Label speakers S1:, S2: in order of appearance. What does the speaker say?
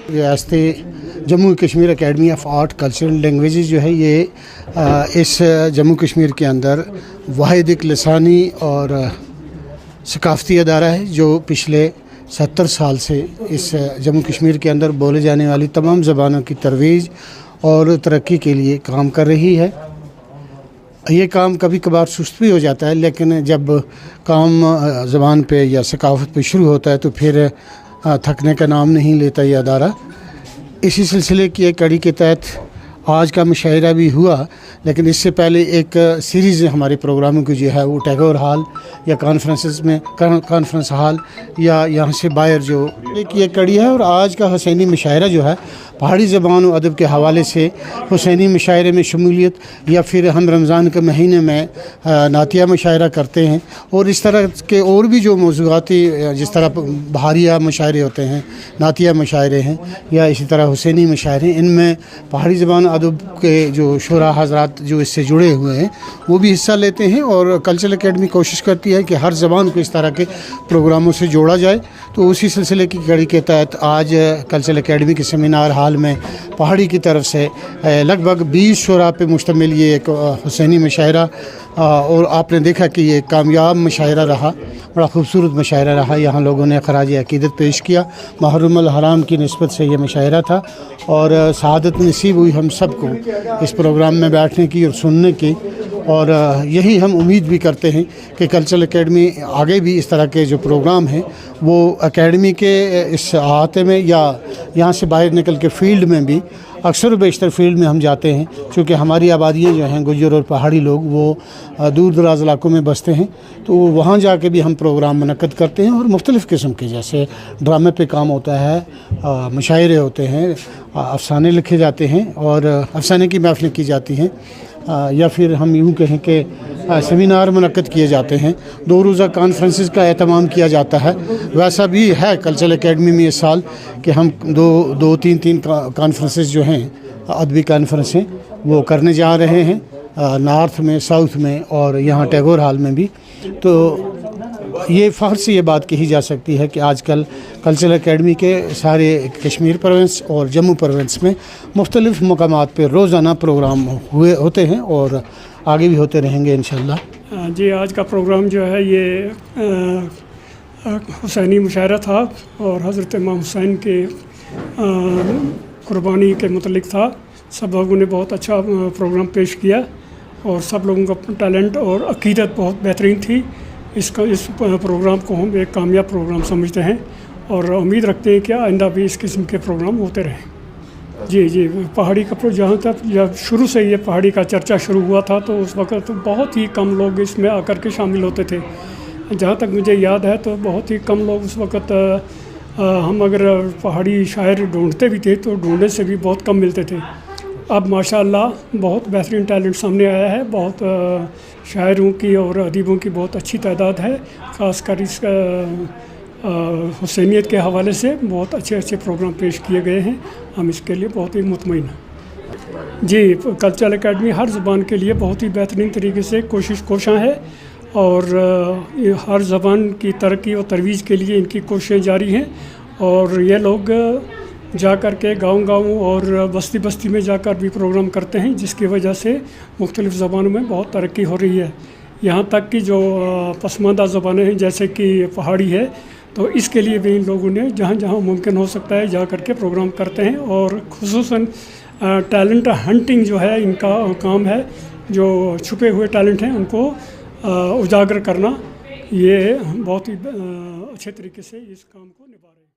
S1: ریاست Jammu Kashmir academy of art cultural languages جو ہے یہ اس جموں کشمیر کے اندر واحد ایک لسانی اور ثقافتی ادارہ ہے جو پچھلے 70 سال سے اس جموں کشمیر کے اندر بولے جانے والی تمام زبانوں کی ترویج اور ترقی کے لیے کام کر رہی ہے۔ یہ کام کبھی کبھار سست بھی ہو جاتا ہے، لیکن جب کام زبان پہ یا ثقافت پہ شروع ہوتا ہے تو پھر تھکنے کا نام نہیں لیتا یہ ادارہ۔ اسی سلسلے کی ایک کڑی کے تحت آج کا مشاعرہ بھی ہوا، لیکن اس سے پہلے ایک سیریز ہمارے پروگراموں کی جو ہے وہ ٹیگور ہال یا کانفرنس ہال یا یہاں سے باہر جو ایک کڑی ہے، اور آج کا حسینی مشاعرہ جو ہے پہاڑی زبان و ادب کے حوالے سے حسینی مشاعرے میں شمولیت، یا پھر ہم رمضان کے مہینے میں نعتیہ مشاعرہ کرتے ہیں، اور اس طرح کے اور بھی جو موضوعاتی جس طرح بہاریہ مشاعرے ہوتے ہیں، نعتیہ مشاعرے ہیں، یا اسی طرح حسینی مشاعرے، ان میں پہاڑی زبان ادب کے جو شعراء حضرات جو اس سے جڑے ہوئے ہیں وہ بھی حصہ لیتے ہیں، اور کلچرل اکیڈمی کوشش کرتی ہے کہ ہر زبان کو اس طرح کے پروگراموں سے جوڑا جائے۔ تو اسی سلسلے کی کڑی کے تحت آج کلچرل اکیڈمی کے سیمینار ہال میں پہاڑی کی طرف سے لگ بھگ 20 شعراء پہ مشتمل یہ ایک حسینی مشاعرہ، اور آپ نے دیکھا کہ یہ کامیاب مشاعرہ رہا، بڑا خوبصورت مشاعرہ رہا۔ یہاں لوگوں نے خراج عقیدت پیش کیا، محرم الحرام کی نسبت سے یہ مشاعرہ تھا، اور سعادت نصیب ہوئی ہم سب کو اس پروگرام میں بیٹھنے کی اور سننے کی، اور یہی ہم امید بھی کرتے ہیں کہ کلچرل اکیڈمی آگے بھی اس طرح کے جو پروگرام ہیں وہ اکیڈمی کے اس احاطے میں یا یہاں سے باہر نکل کے فیلڈ میں بھی، اکثر و بیشتر فیلڈ میں ہم جاتے ہیں، چونکہ ہماری آبادیاں جو ہیں گجر اور پہاڑی لوگ وہ دور دراز علاقوں میں بستے ہیں، تو وہاں جا کے بھی ہم پروگرام منعقد کرتے ہیں، اور مختلف قسم کے جیسے ڈرامے پہ کام ہوتا ہے، مشاعرے ہوتے ہیں، افسانے لکھے جاتے ہیں اور افسانے کی محفلیں کی جاتی ہیں، یا پھر ہم یوں کہیں کہ سیمینار منعقد کیے جاتے ہیں، 2 روزہ کانفرنسز کا اہتمام کیا جاتا ہے۔ ویسا بھی ہے کلچرل اکیڈمی میں اس سال کہ ہم دو تین کانفرنسز جو ہیں ادبی کانفرنسیں وہ کرنے جا رہے ہیں، نارتھ میں، ساؤتھ میں، اور یہاں ٹیگور ہال میں بھی۔ تو یہ فخر سے یہ بات کہی جا سکتی ہے کہ آج کل کلچرل اکیڈمی کے سارے کشمیر پروونس اور جموں پروونس میں مختلف مقامات پہ روزانہ پروگرام ہوتے ہیں اور آگے بھی ہوتے رہیں گے انشاءاللہ۔
S2: جی، آج کا پروگرام جو ہے یہ حسینی مشاعرہ تھا، اور حضرت امام حسین کے قربانی کے متعلق تھا۔ سب لوگوں نے بہت اچھا پروگرام پیش کیا، اور سب لوگوں کا ٹیلنٹ اور عقیدت بہت بہترین تھی۔ اس پروگرام کو ہم ایک کامیاب پروگرام سمجھتے ہیں، اور امید رکھتے ہیں کہ آئندہ بھی اس قسم کے پروگرام ہوتے رہیں۔ جی، پہاڑی کا جہاں تک جب شروع سے یہ پہاڑی کا چرچا شروع ہوا تھا تو اس وقت بہت ہی کم لوگ اس میں آ کر کے شامل ہوتے تھے۔ جہاں تک مجھے یاد ہے تو بہت ہی کم لوگ اس وقت، ہم اگر پہاڑی شاعر ڈھونڈتے بھی تھے تو ڈھونڈنے سے بھی بہت کم ملتے تھے۔ اب ماشاءاللہ بہت بہترین ٹیلنٹ سامنے آیا ہے، بہت شاعروں کی اور ادیبوں کی بہت اچھی تعداد ہے، خاص کر اس حسینیت کے حوالے سے بہت اچھے پروگرام پیش کیے گئے ہیں۔ ہم اس کے لیے بہت ہی مطمئن ہیں۔ جی، کلچرل اکیڈمی ہر زبان کے لیے بہت ہی بہترین طریقے سے کوشاں ہے، اور ہر زبان کی ترقی و ترویج کے لیے ان کی کوششیں جاری ہیں، اور یہ لوگ جا کر کے گاؤں اور بستی میں جا کر بھی پروگرام کرتے ہیں، جس کی وجہ سے مختلف زبانوں میں بہت ترقی ہو رہی ہے۔ یہاں تک کہ جو پسماندہ زبانیں ہیں جیسے کہ پہاڑی ہے، تو اس کے لیے بھی ان لوگوں نے جہاں جہاں ممکن ہو سکتا ہے جا کر کے پروگرام کرتے ہیں، اور خصوصاً ٹیلنٹ ہنٹنگ جو ہے ان کا کام ہے، جو چھپے ہوئے ٹیلنٹ ہیں ان کو اجاگر کرنا، یہ بہت ہی اچھے طریقے سے اس کام کو نبھا رہے ہیں۔